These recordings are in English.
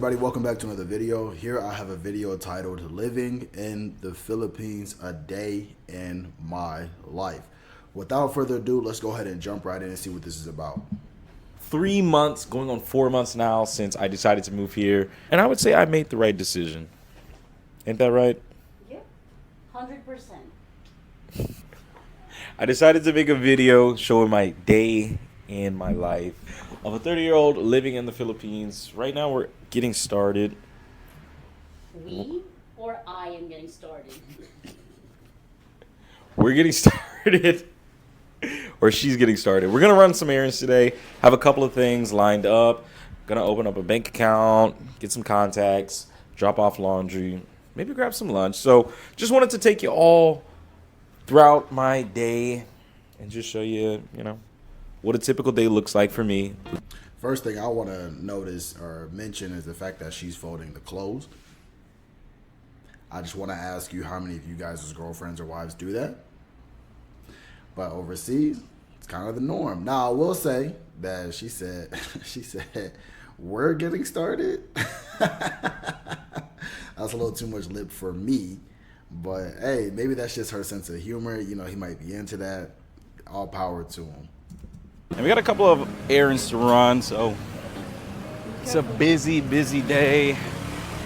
Everybody, welcome back to another video. Here I have a video titled Living in the Philippines, a Day in My Life. Without further ado, let's go ahead and jump right in and see what this is about. 3 months, going on 4 months now since I decided to move here. And I would say I made the right decision. Ain't that right? Yep, 100%. I decided to make a video showing my day in my life of a 30-year-old living in the Philippines. Right now we're getting started. We or I am getting started? We're getting started. Or she's getting started. We're going to run some errands today. Have a couple of things lined up. Going to open up a bank account, get some contacts, drop off laundry, maybe grab some lunch. So just wanted to take you all throughout my day and just show you, what a typical day looks like for me. First thing I want to notice or mention is the fact that she's folding the clothes. I just want to ask you how many of you guys as girlfriends or wives do that. But overseas, it's kind of the norm. Now, I will say that she said, we're getting started. That's a little too much lip for me. But, hey, maybe that's just her sense of humor. He might be into that. All power to him. And we got a couple of errands to run, so it's a busy day.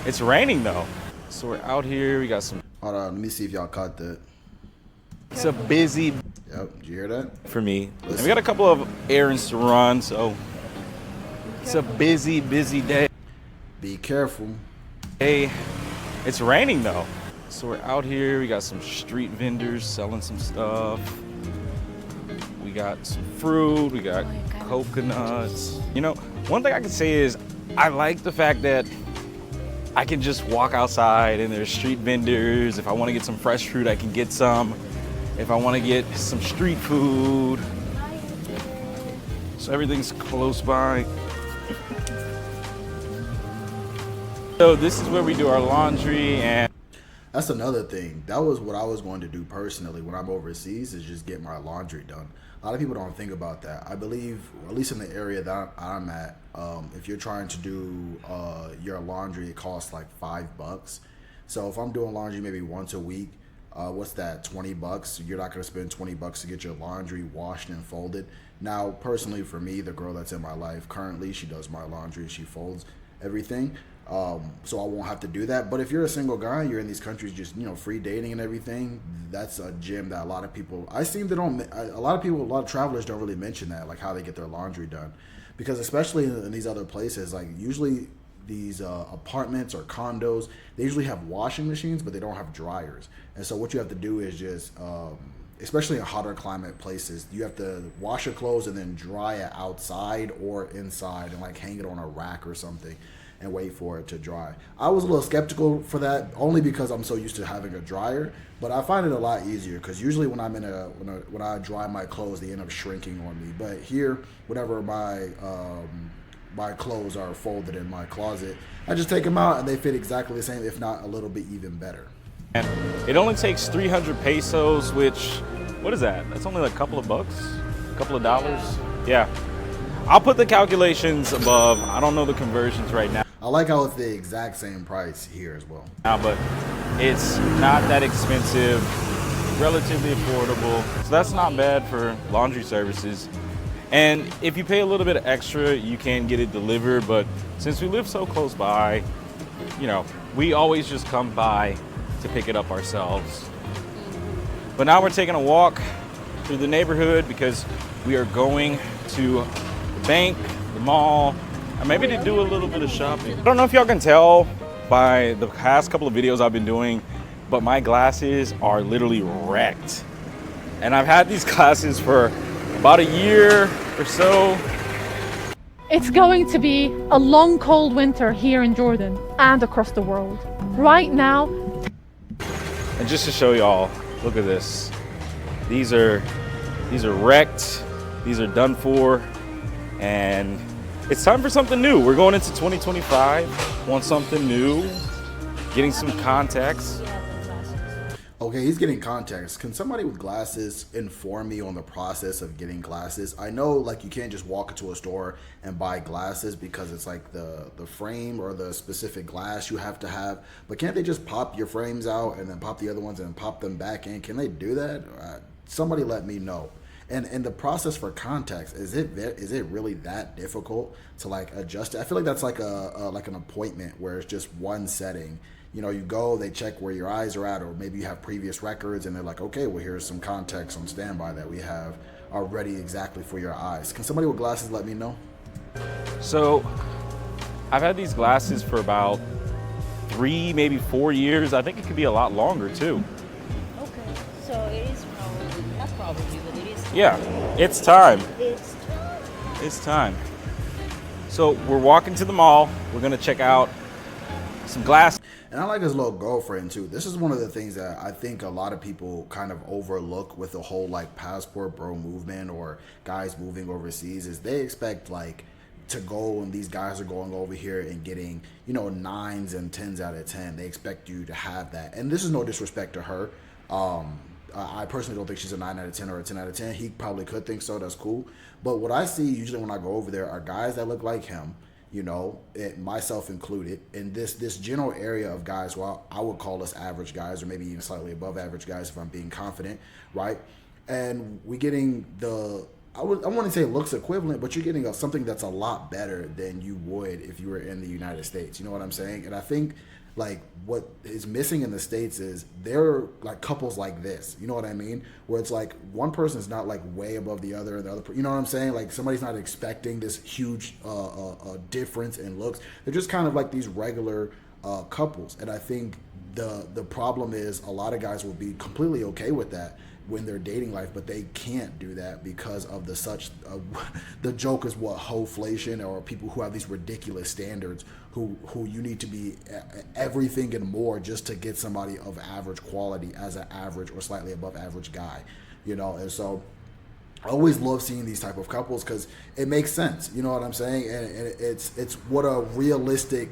It's raining, though. So we're out here. We got some... Hold on. Let me see if y'all caught that. It's a busy... Yep. Did you hear that? For me. And we got a couple of errands to run, so it's a busy day. Be careful. Hey, it's raining, though. So we're out here. We got some street vendors selling some stuff. We got some fruit. We got coconuts. One thing I can say is I like the fact that I can just walk outside and there's street vendors. If I want to get some fresh fruit, I can get some. If I want to get some street food. So everything's close by. So this is where we do our laundry, and That's another thing. That was what I was going to do personally when I'm overseas, is just get my laundry done. A lot of people don't think about that. I believe, at least in the area that I'm at, if you're trying to do your laundry, it costs like $5. So if I'm doing laundry maybe once a week, what's that, $20? You're not going to spend $20 to get your laundry washed and folded. Now, personally for me, the girl that's in my life currently, she does my laundry, she folds everything. So I won't have to do that. But if you're a single guy, you're in these countries just, free dating and everything, that's a gem that a lot of people, a lot of travelers don't really mention that, like how they get their laundry done. Because especially in these other places, like usually these apartments or condos, they usually have washing machines, but they don't have dryers. And so what you have to do is just, especially in hotter climate places, you have to wash your clothes and then dry it outside or inside and like hang it on a rack or something and wait for it to dry. I was a little skeptical for that, only because I'm so used to having a dryer, but I find it a lot easier because usually when when I dry my clothes, they end up shrinking on me. But here, whenever my clothes are folded in my closet, I just take them out and they fit exactly the same, if not a little bit even better. and it only takes 300 pesos, which, what is that? That's only like a couple of bucks, a couple of dollars. Yeah. I'll put the calculations above. I don't know the conversions right I like how it's the exact same price here as well. now, but it's not that expensive, relatively affordable. So that's not bad for laundry services. And if you pay a little bit extra, you can get it delivered. But since we live so close by, we always just come by to pick it up ourselves. But now we're taking a walk through the neighborhood because we are going to the bank, the mall, and maybe to do a little bit of shopping. I don't know if y'all can tell by the past couple of videos I've been doing, but my glasses are literally wrecked. And I've had these glasses for about a year or so. It's going to be a long, cold winter here in Jordan and across the world. Right now, And just to show y'all, look at this. These are wrecked. These are done for. And it's time for something new. We're going into 2025. Want something new. Getting some contacts. Okay, he's getting context. Can somebody with glasses inform me on the process of getting glasses? I know, like, you can't just walk into a store and buy glasses because it's like the frame or the specific glass you have to have. But can't they just pop your frames out and then pop the other ones and pop them back in? Can they do that? Somebody let me know. And the process for contacts, is it really that difficult to like adjust it? I feel like that's like like an appointment where it's just one setting. You know, you go, they check where your eyes are at, or maybe you have previous records, and they're like, okay, well, here's some contacts on standby that we have are ready exactly for your eyes. Can somebody with glasses let me know? So I've had these glasses for about 3, maybe 4 years. I think it could be a lot longer too. Okay, so it is probably, not probably, but it is. Yeah, it's time. It's It's time. So we're walking to the mall. We're gonna check out some glasses. And I like his little girlfriend too. This is one of the things that I think a lot of people kind of overlook with the whole like passport bro movement or guys moving overseas is they expect like to go, and these guys are going over here and getting, you know, 9s and 10s out of 10. They expect you to have that. And this is no disrespect to her. I personally don't think she's a 9 out of 10 or a 10 out of 10. He probably could think so. That's cool. But what I see usually when I go over there are guys that look like him, you know, myself included, in this general area of guys. Well, I would call us average guys, or maybe even slightly above average guys if I'm being confident, right? And we're getting I wouldn't say looks equivalent, but you're getting something that's a lot better than you would if you were in the United States. You know what I'm saying? And I think like what is missing in the States is they're like couples like this. You know what I mean? Where it's like one person's not like way above the other, and the other, you know what I'm saying? Like somebody's not expecting this huge difference in looks. They're just kind of like these regular couples. And I think the problem is a lot of guys will be completely okay with that when they're dating life, but they can't do that because of the joke is what hoflation, or people who have these ridiculous standards who you need to be everything and more just to get somebody of average quality as an average or slightly above average guy, you know. And so I always love seeing these type of couples because it makes sense, you know what I'm saying? And it's what a realistic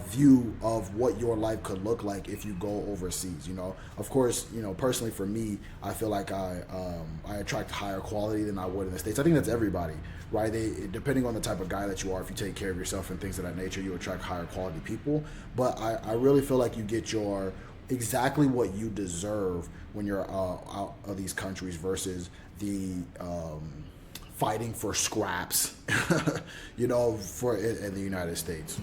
view of what your life could look like if you go overseas. You know, of course, you know, personally for me, I feel like I attract higher quality than I would in the States. I think that's everybody, right? Depending on the type of guy that you are, if you take care of yourself and things of that nature, you attract higher quality people. But I really feel like you get your exactly what you deserve when you're out of these countries versus the fighting for scraps, you know, in the United States.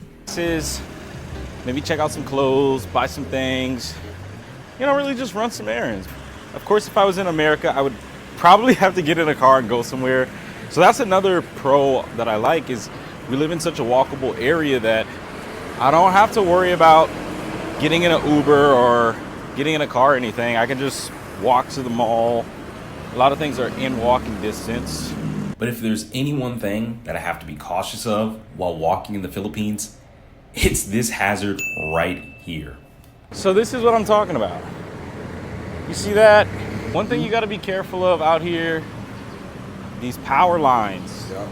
Maybe check out some clothes, buy some things, you know, really just run some errands. Of course, if I was in America, I would probably have to get in a car and go somewhere. So that's another pro that I like, is we live in such a walkable area that I don't have to worry about getting in an Uber or getting in a car or anything. I can just walk to the mall. A lot of things are in walking distance. But if there's any one thing that I have to be cautious of while walking in the Philippines, it's this hazard right here. So this is what I'm talking about. You see that? One thing you got to be careful of out here, these power lines. Yeah.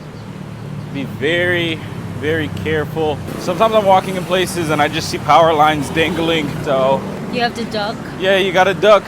Be very, very careful. Sometimes I'm walking in places and I just see power lines dangling. So you have to duck. yeah, you got to duck,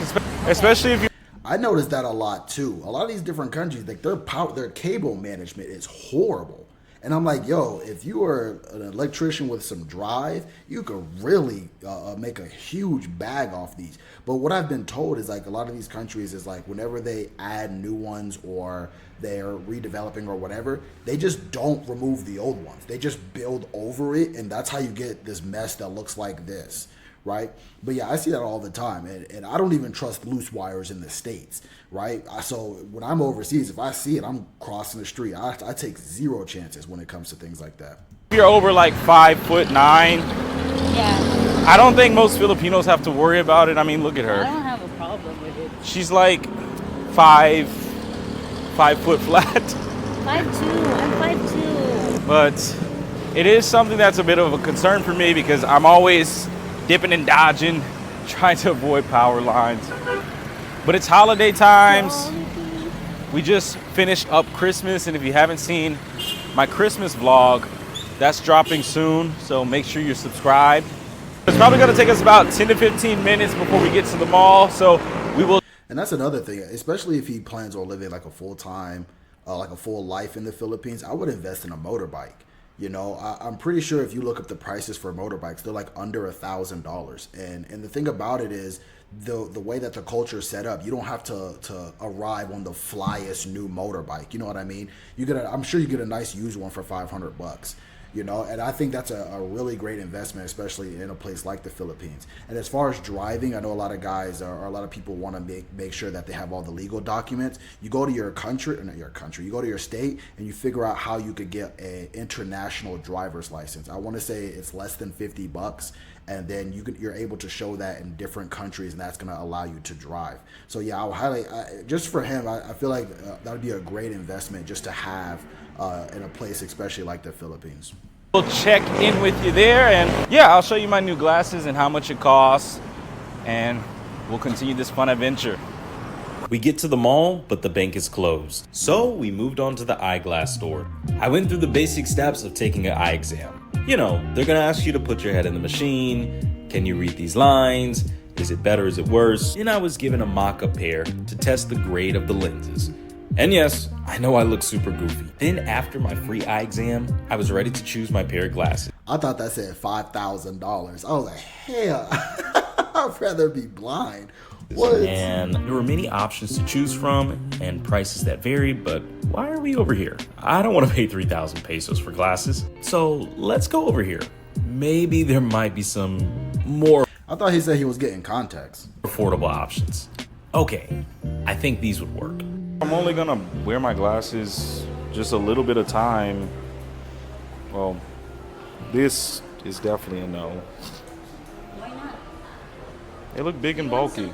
especially if you. I noticed that a lot too. A lot of these different countries, like their cable management is horrible. And I'm like, yo, if you are an electrician with some drive, you could really make a huge bag off these. But what I've been told is like a lot of these countries is like whenever they add new ones or they're redeveloping or whatever, they just don't remove the old ones. They just build over it, and that's how you get this mess that looks like this. Right? But yeah, I see that all the time. And I don't even trust loose wires in the States, right? So when I'm overseas, if I see it, I'm crossing the street. I take zero chances when it comes to things like that. If you're over like 5'9", Yeah. I don't think most Filipinos have to worry about it. I mean, look at I her. don't have a problem with it. She's like 5 foot flat. 5'2". I'm 5'2". But it is something that's a bit of a concern for me because I'm always dipping and dodging, trying to avoid power lines. But it's holiday times. We just finished up Christmas, and if you haven't seen my Christmas vlog, that's dropping soon, so make sure you're subscribed. It's probably going to take us about 10 to 15 minutes before we get to the mall, so we will. And that's another thing, especially if he plans on living like a full time, like a full life in the Philippines. I would invest in a motorbike. You know, I'm pretty sure if you look up the prices for motorbikes, they're like under $1,000. And the thing about it is the way that the culture is set up, you don't have to arrive on the flyest new motorbike. You know what I mean? I'm sure you get a nice used one for $500. You know, and I think that's a really great investment, especially in a place like the Philippines. And as far as driving, I know a lot of guys or a lot of people want to make sure that they have all the legal documents. You go to your country, or not your country, you go to your state and you figure out how you could get an international driver's license. I want to say it's less than $50, and then you're able to show that in different countries, and that's going to allow you to drive. So yeah, I would highly, just for him, I feel like that would be a great investment just to have in a place especially like the Philippines. We'll check in with you there, and yeah, I'll show you my new glasses and how much it costs, and we'll continue this fun adventure. We get to the mall, but the bank is closed. So we moved on to the eyeglass store. I went through the basic steps of taking an eye exam. You know, they're gonna ask you to put your head in the machine. Can you read these lines? Is it better? Is it worse? And I was given a mock-up pair to test the grade of the lenses. And yes, I know I look super goofy. Then after my free eye exam, I was ready to choose my pair of glasses. I thought that said $5,000. I was like, hell, I'd rather be blind. What? And there were many options to choose from and prices that varied, but why are we over here? I don't want to pay 3,000 pesos for glasses. So let's go over here. Maybe there might be some more I thought he said he was getting contacts. affordable options. Okay, I think these would work. I'm only gonna wear my glasses just a little bit of time. Well, this is definitely a no. Why not? They look big and You want bulky.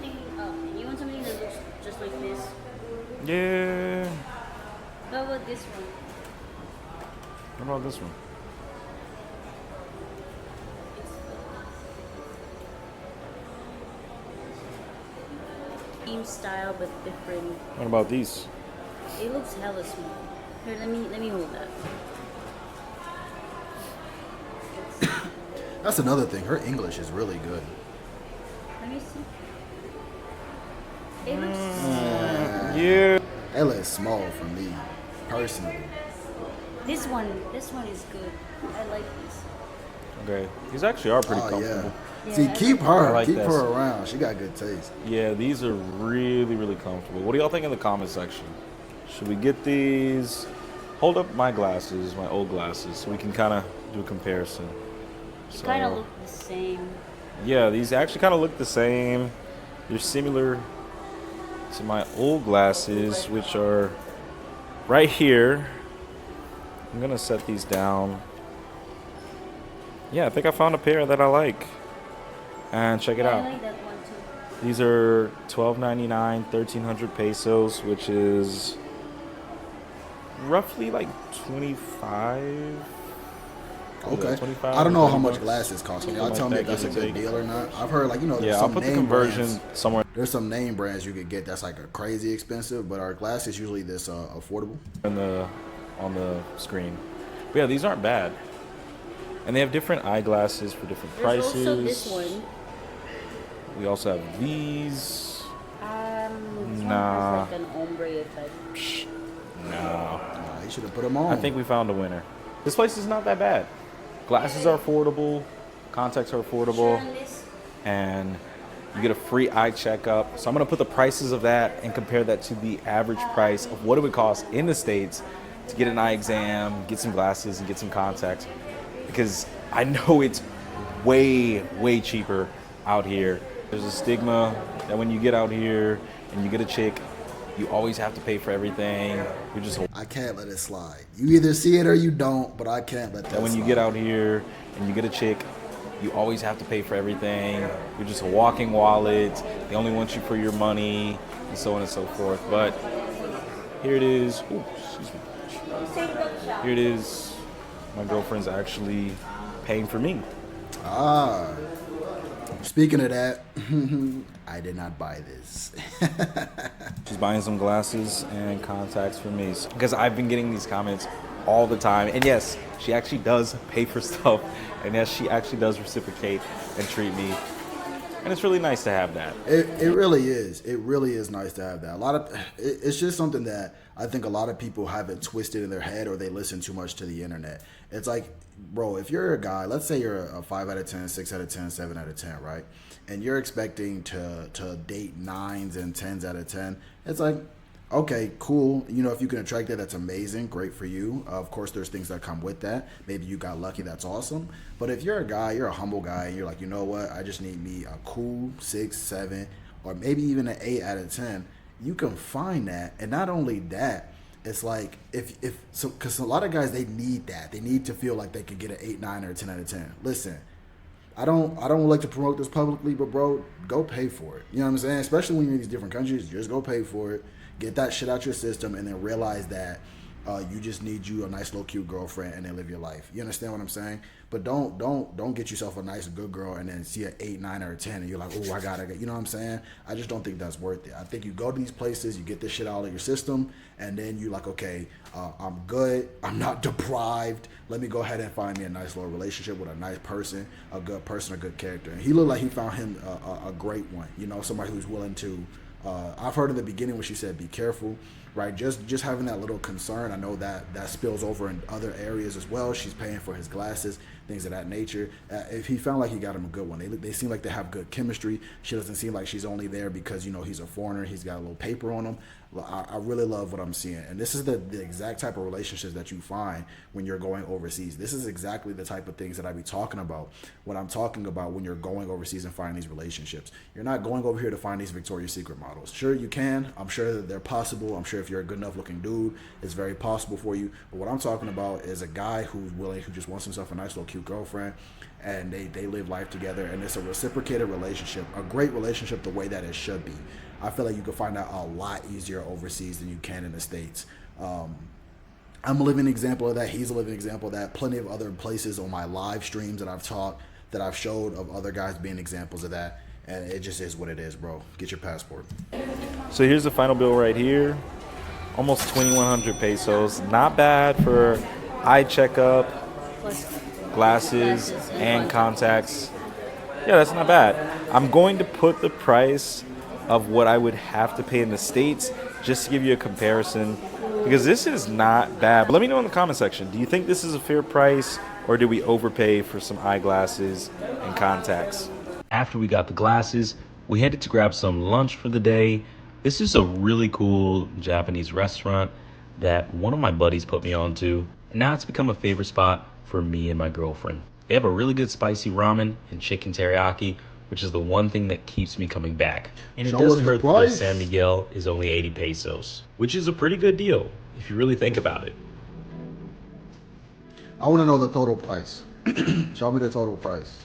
you want something that looks just like this? Yeah. How about this one? What about this one? Same style but different. What about these? It looks hella small. Here, let me hold that. That's another thing. Her English is really good. Let me see. It looks. Yeah. Ella is small for me, personally. This one is good. I like this. Okay. These actually are pretty Oh comfortable. yeah. Yeah, See, I keep like her, I like keep this. her around. She got good taste. Yeah, these are really, really comfortable. What do y'all think in the comment section? Should we get these? Hold up my glasses, my old glasses, so we can kind of do a comparison. They kind of look the same. Yeah, these actually kind of look the same. They're similar to my old glasses, which are right here. I'm gonna set these down. Yeah, I think I found a pair that I like. And check it I out. like that one too. These are $12.99, 1,300 pesos, which is roughly like 25. Okay. 25, I don't know how 30 much bucks. glasses cost. Can y'all Something tell like me if that, that's a give or good take. deal or not? I've heard like there's Yeah, I'll some put the name conversion brands. somewhere There's some name brands you could get that's like a crazy expensive, but our glass is usually this affordable. on the screen. But yeah, these aren't bad. And they have different eyeglasses for different There's prices. also this one. We also have these. This Nah. one has like an ombre type. No. You should have put them on. I think we found a winner. This place is not that bad. Glasses are affordable. Contacts are Sure affordable. on this? And you get a free eye checkup. So I'm going to put the prices of that and compare that to the average price of what it would cost in the States to get an eye exam, get some glasses, and get some contacts. Because I know it's way, way cheaper out here. There's a stigma that when you get out here and you get a chick, you always have to pay for everything. You're just I can't let it slide. You either see it or you don't, but I can't let that And when you slide. get out here and you get a chick, you always have to pay for everything. You're just a walking wallet. They only want you for your money, and so on and so forth. But here it is. Ooh, excuse me. Here it is. My girlfriend's actually paying for me. Ah. Speaking of that, I did not buy this. She's buying some glasses and contacts for me. Because I've been getting these comments all the time. And yes, she actually does pay for stuff. And yes, she actually does reciprocate and treat me. And it's really nice to have that. It really is. It really is nice to have that. It's just something that I think a lot of people have it twisted in their head, or they listen too much to the internet. It's like, bro, if you're a guy, let's say you're a 5 out of 10, 6 out of 10, 7 out of 10, right? And you're expecting to date 9s and 10s out of 10. It's like, okay, cool. You know, if you can attract that, that's amazing. Great for you. Of course, there's things that come with that. Maybe you got lucky. That's awesome. But if you're a guy, you're a humble guy, and you're like, you know what? I just need me a cool 6, 7, or maybe even an 8 out of 10. You can find that. And not only that, it's like, because a lot of guys, they need that. They need to feel like they could get an 8, 9, or a 10 out of 10. Listen, I don't like to promote this publicly, but bro, go pay for it. You know what I'm saying? Especially when you're in these different countries, just go pay for it. Get that shit out your system, and then realize that you just need you a nice little cute girlfriend, and then live your life. You understand what I'm saying? But don't get yourself a nice good girl and then see an 8, 9, or a 10, and you're like, oh, I gotta get. You know what I'm saying? I just don't think that's worth it. I think you go to these places, you get this shit out of your system, and then you like, okay, I'm good. I'm not deprived. Let me go ahead and find me a nice little relationship with a nice person, a good character. And he looked like he found him a great one. You know, somebody who's willing to. I've heard in the beginning when she said, be careful, right? Just having that little concern. I know that spills over in other areas as well. She's paying for his glasses, things of that nature. If he found like he got him a good one, they seem like they have good chemistry. She doesn't seem like she's only there because, you know, he's a foreigner. He's got a little paper on him. I really love what I'm seeing. And this is the exact type of relationships that you find when you're going overseas. This is exactly the type of things that I be talking about when I'm talking about when you're going overseas and finding these relationships. You're not going over here to find these Victoria's Secret models. Sure, you can. I'm sure that they're possible. I'm sure if you're a good enough looking dude, it's very possible for you. But what I'm talking about is a guy who's willing, who just wants himself a nice little cute girlfriend, and they live life together, and it's a reciprocated relationship, a great relationship the way that it should be. I feel like you can find out a lot easier overseas than you can in the States. I'm a living example of that. He's a living example of that. Plenty of other places on my live streams that I've taught, that I've showed of other guys being examples of that. And it just is what it is, bro. Get your passport. So here's the final bill right here. Almost 2,100 pesos. Not bad for eye checkup, glasses, and contacts. Yeah, that's not bad. I'm going to put the price of what I would have to pay in the States just to give you a comparison, because this is not bad. But let me know in the comment section, do you think this is a fair price, or did we overpay for some eyeglasses and contacts? After we got the glasses, we headed to grab some lunch for the day. This is a really cool Japanese restaurant that one of my buddies put me on to, and now it's become a favorite spot for me and my girlfriend. They have a really good spicy ramen and chicken teriyaki, which is the one thing that keeps me coming back. And it doesn't hurt that the San Miguel is only 80 pesos, which is a pretty good deal if you really think about it. I want to know the total price. Show me the total price.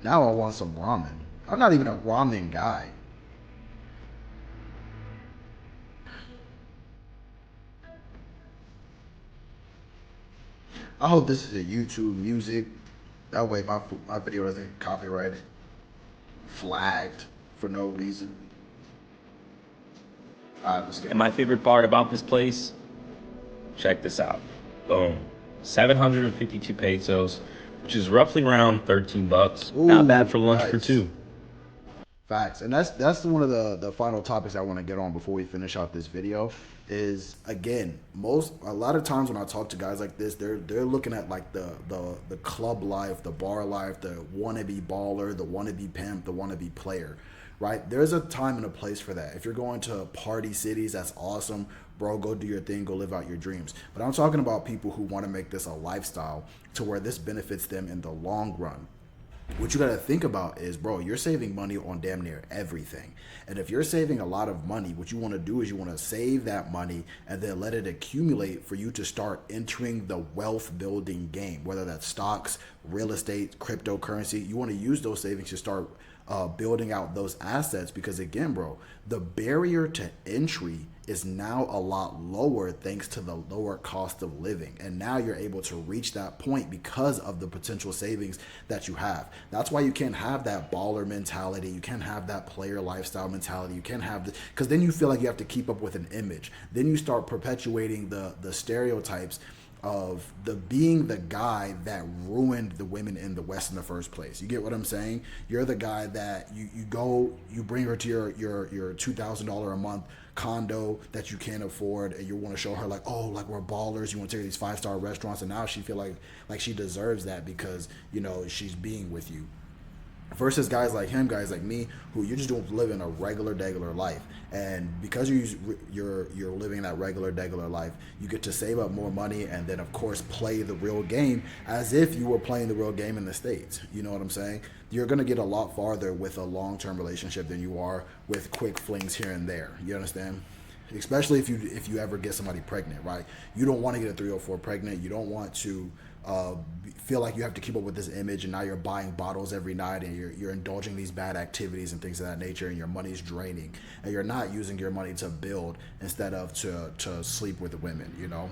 Now I want some ramen. I'm not even a ramen guy. I hope this is a YouTube music. That way my video doesn't get copyrighted, flagged for no reason. Let's get And my favorite part about this place, check this out. Boom. 752 pesos, which is roughly around 13 bucks. Not bad for lunch for two. Facts. And that's one of the final topics I want to get on before we finish out this video is, again, a lot of times when I talk to guys like this, they're looking at like the club life, the bar life, the wannabe baller, the wannabe pimp, the wannabe player, right? There's a time and a place for that. If you're going to party cities, that's awesome. Bro, go do your thing, go live out your dreams. But I'm talking about people who want to make this a lifestyle to where this benefits them in the long run. What you got to think about is, bro, you're saving money on damn near everything. And if you're saving a lot of money, what you want to do is you want to save that money and then let it accumulate for you to start entering the wealth building game, whether that's stocks, real estate, cryptocurrency. You want to use those savings to start building out those assets, because again, bro, the barrier to entry is now a lot lower thanks to the lower cost of living. And now you're able to reach that point because of the potential savings that you have. That's why you can't have that baller mentality. You can't have that player lifestyle mentality. You can't have because then you feel like you have to keep up with an image. Then you start perpetuating the stereotypes of being the guy that ruined the women in the West in the first place. You get what I'm saying? You're the guy that you bring her to your $2,000 a month condo that you can't afford, and you want to show her like, oh, like we're ballers. You want to take her to these 5-star restaurants, and now she feel like she deserves that because, you know, she's being with you. Versus guys like him, guys like me, who you're just living a regular life, and because you're living that regular life, you get to save up more money, and then of course play the real game as if you were playing the real game in the States. You know what I'm saying? You're gonna get a lot farther with a long-term relationship than you are with quick flings here and there. You understand? Especially if you ever get somebody pregnant, right? You don't want to get a 3 or 4 pregnant. You don't want to feel like you have to keep up with this image, and now you're buying bottles every night, and you're indulging these bad activities and things of that nature, and your money's draining, and you're not using your money to build instead of to sleep with the women, you know?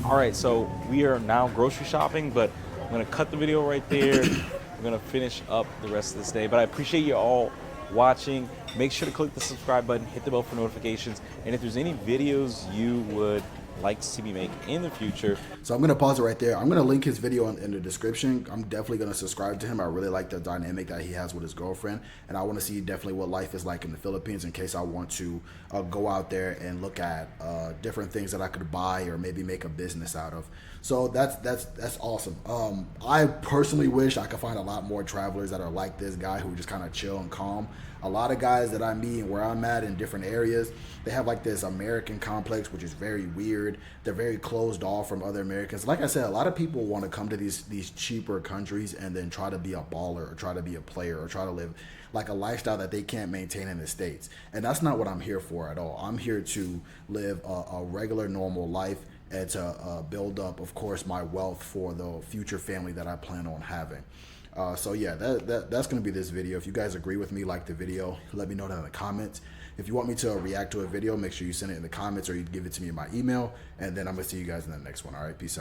All right, so we are now grocery shopping, but I'm gonna cut the video right there. We're gonna finish up the rest of this day, but I appreciate you all watching. Make sure to click the subscribe button, hit the bell for notifications, and if there's any videos you would like to see me make in the future. So I'm going to pause it right there. I'm going to link his video in the description. I'm definitely going to subscribe to him. I really like the dynamic that he has with his girlfriend, and I want to see definitely what life is like in the Philippines in case I want to go out there and look at different things that I could buy or maybe make a business out of. So that's awesome. I personally wish I could find a lot more travelers that are like this guy who just kind of chill and calm. A lot of guys that I meet where I'm at in different areas, they have like this American complex, which is very weird. They're very closed off from other Americans. Like I said, a lot of people want to come to these cheaper countries and then try to be a baller or try to be a player or try to live like a lifestyle that they can't maintain in the States. And that's not what I'm here for at all. I'm here to live a regular, normal life and to build up, of course, my wealth for the future family that I plan on having. So yeah, that's going to be this video. If you guys agree with me, like the video, let me know that in the comments. If you want me to react to a video, make sure you send it in the comments or you give it to me in my email. And then I'm going to see you guys in the next one. All right, peace out.